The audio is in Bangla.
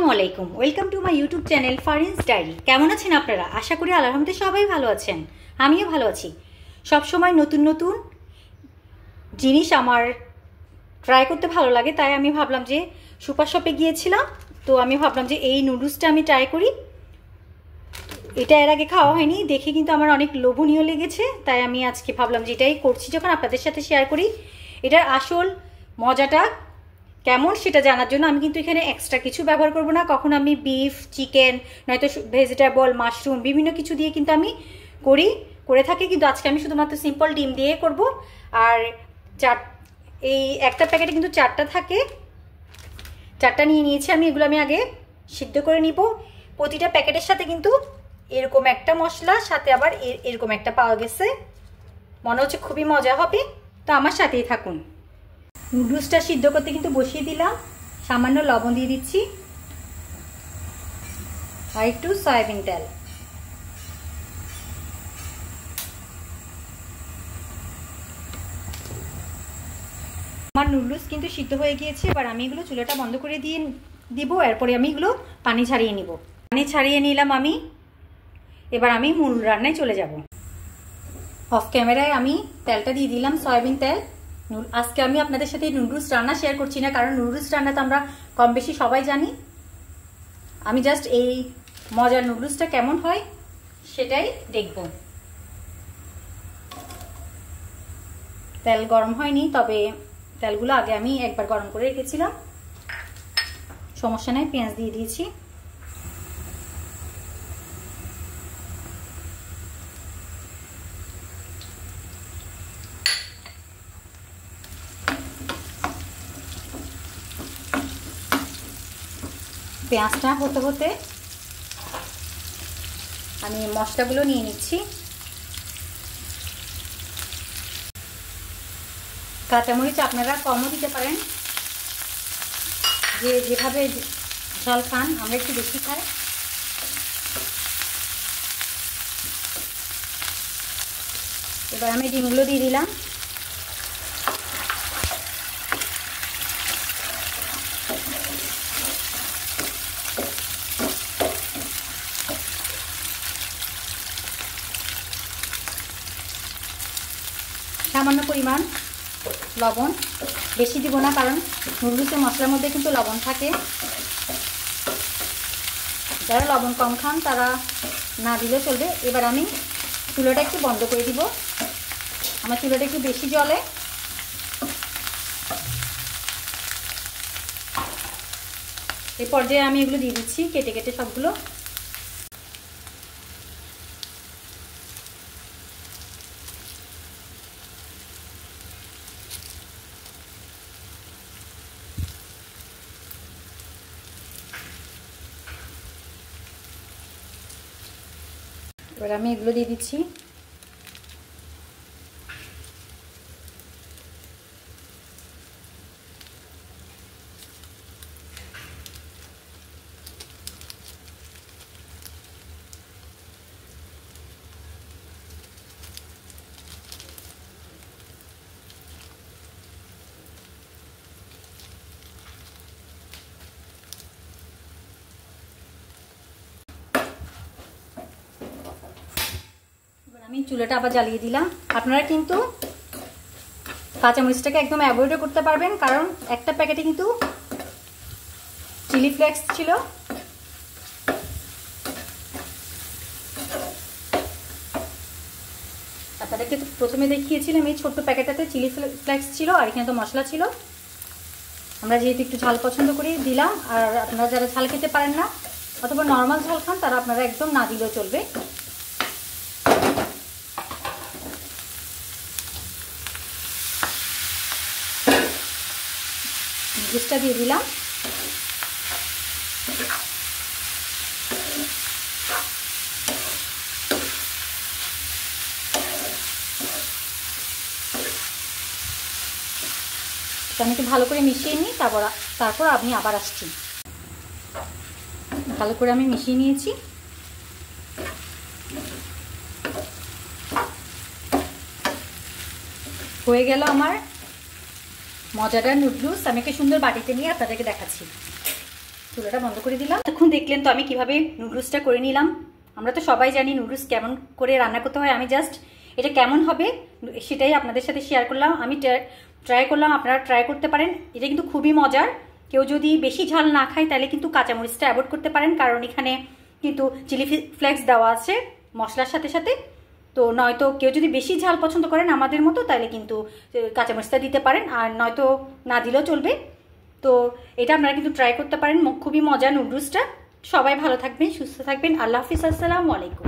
আসসালামু আলাইকুম, welcome to my YouTube channel Farin's diary. কেমন আছেন আপনারা? আশা করি আল্লাহর রহমতে সবাই ভালো আছেন। আমিও ভালো আছি। সব সময় নতুন নতুন জিনিস আমার ট্রাই করতে ভালো লাগে, তাই আমি ভাবলাম যে সুপার শপে গিয়েছিলাম, তো আমি ভাবলাম যে এই নুডলসটা আমি ট্রাই করি। এটা এর আগে খাওয়া হয়নি, দেখে কিন্তু আমার অনেক লোভনীয় লেগেছে, তাই আমি আজকে ভাবলাম যে এটাই করছি, যখন আপনাদের সাথে শেয়ার করি। এটার আসল মজাটা কেমন সেটা জানার জন্য আমি কিন্তু এখানে এক্সট্রা কিছু ব্যবহার করব না। কখন আমি বিফ, চিকেন, নয়তো ভেজিটেবল, মাশরুম বিভিন্ন কিছু দিয়ে কিন্তু আমি করে থাকি, কিন্তু আজকে আমি শুধুমাত্র সিম্পল ডিম দিয়ে করব। আর এই একটা প্যাকেটে কিন্তু 4টা থাকে, 4টা নিয়ে নিয়েছি আমি। এগুলো আমি আগে সিদ্ধ করে নিব। প্রতিটা প্যাকেটের সাথে কিন্তু এরকম একটা মশলা, সাথে আবার এরকম একটা পাওয়া গেছে। মনে হচ্ছে খুবই মজা হবে, তো আমার সাথেই থাকুন। নুডলসটা সিদ্ধ করতে কিন্তু বসিয়ে দিলাম, সামান্য লবণ দিয়ে দিচ্ছি আর একটু সয়াবিন তেল। আমার নুডলস কিন্তু সিদ্ধ হয়ে গিয়েছে। এবার আমি এগুলো চুলাটা বন্ধ করে দিয়ে দিব। এরপরে আমি এগুলো পানি ছাড়িয়ে নিব। পানি ছাড়িয়ে নিলাম আমি। এবার আমি মূল রান্নায় চলে যাব। অফ ক্যামেরায় আমি তেলটা দিয়ে দিলাম, সয়াবিন তেল। আজকে আমি আপনাদের সাথে নুডলস রান্না শেয়ার করছি না, কারণ নুডলস রান্না তো আমরা কম বেশি সবাই জানি। আমি জাস্ট এই মজার নুডলসটা কেমন হয় সেটাই দেখব। তেল গরম হয়নি, তবে তেলগুলো আগে আমি একবার গরম করে রেখেছিলাম। সমস্যা নাই, পেঁয়াজ দিয়ে দিয়েছি। পেঁয়াজটা হতে হতে আমি মশলাগুলো নিয়ে নিচ্ছি। কাঁচামরিচ আপনারা কমও দিতে পারেন, যে যেভাবে ঝাল খান, আমরা একটু বেশি খাই। এবার আমি ডিমগুলো দিয়ে দিলাম। সামান্য পরিমাণ লবণ, বেশি দিব না, কারণ নুডলসের মশলার মধ্যে কিন্তু লবণ থাকে। যারা লবণ কম খান তারা না দিলেও চলবে। এবার আমি চুলাটা একটু বন্ধ করে দিব। আমার চুলাটা একটু বেশি জ্বলে। এই পর্যায়ে আমি এগুলো দিয়ে দিচ্ছি কেটে কেটে সবগুলো। এবার আমি এগুলো দিয়ে দিচ্ছি। আমি চুলাটা আবার জ্বালিয়ে দিলাম। আপনারা কিন্তু কাঁচামরিচটাকে একদম অ্যাভয়েড করতে পারবেন, কারণ একটা প্যাকেটে কিন্তু চিলি ফ্লেক্স ছিল। আপনাদেরকে তো প্রথমে দেখিয়েছিলাম এই ছোট্ট প্যাকেটটাতে চিলি ফ্লেক্স ছিল, আর এখানে তো মশলা ছিল। আমরা যেহেতু একটু ঝাল পছন্দ করি দিলাম, আর আপনারা যারা ঝাল খেতে পারেন না অথবা নর্মাল ঝাল খান, তারা আপনারা একদম না দিলেও চলবে। নুডলসটা দিয়ে দিলাম। আমি একটু ভালো করে মিশিয়ে নিই, তারপর আমি আবার আসছি। ভালো করে আমি মিশিয়ে নিয়েছি। হয়ে গেল আমার মজাদার নুডলস। আমি একটা সুন্দর বাটিতে নিয়ে আপনাদেরকে দেখাচ্ছি। চুলাটা বন্ধ করে দিলাম। এখন দেখলেন তো আমি কিভাবে নুডলসটা করে নিলাম। আমরা তো সবাই জানি নুডলস কেমন করে রান্না করতে হয়, আমি জাস্ট এটা কেমন হবে সেটাই আপনাদের সাথে শেয়ার করলাম। আমি ট্রাই করলাম, আপনারা ট্রাই করতে পারেন। এটা কিন্তু খুবই মজার। কেউ যদি বেশি ঝাল না খায় তাহলে কিন্তু কাঁচামরিচটা অ্যাভয়েড করতে পারেন, কারণ এখানে কিন্তু চিলি ফ্লেক্স দেওয়া আছে মশলার সাথে সাথে। তো নয়তো কেউ যদি বেশি ঝাল পছন্দ করেন আমাদের মতো, তাহলে কিন্তু কাঁচামরিচটা দিতে পারেন, আর নয়তো না দিলেও চলবে। তো এটা আপনারা কিন্তু ট্রাই করতে পারেন, খুবই মজা নুডলসটা। সবাই ভালো থাকবেন, সুস্থ থাকবেন। আল্লাহ হাফিজ, আসসালামু আলাইকুম।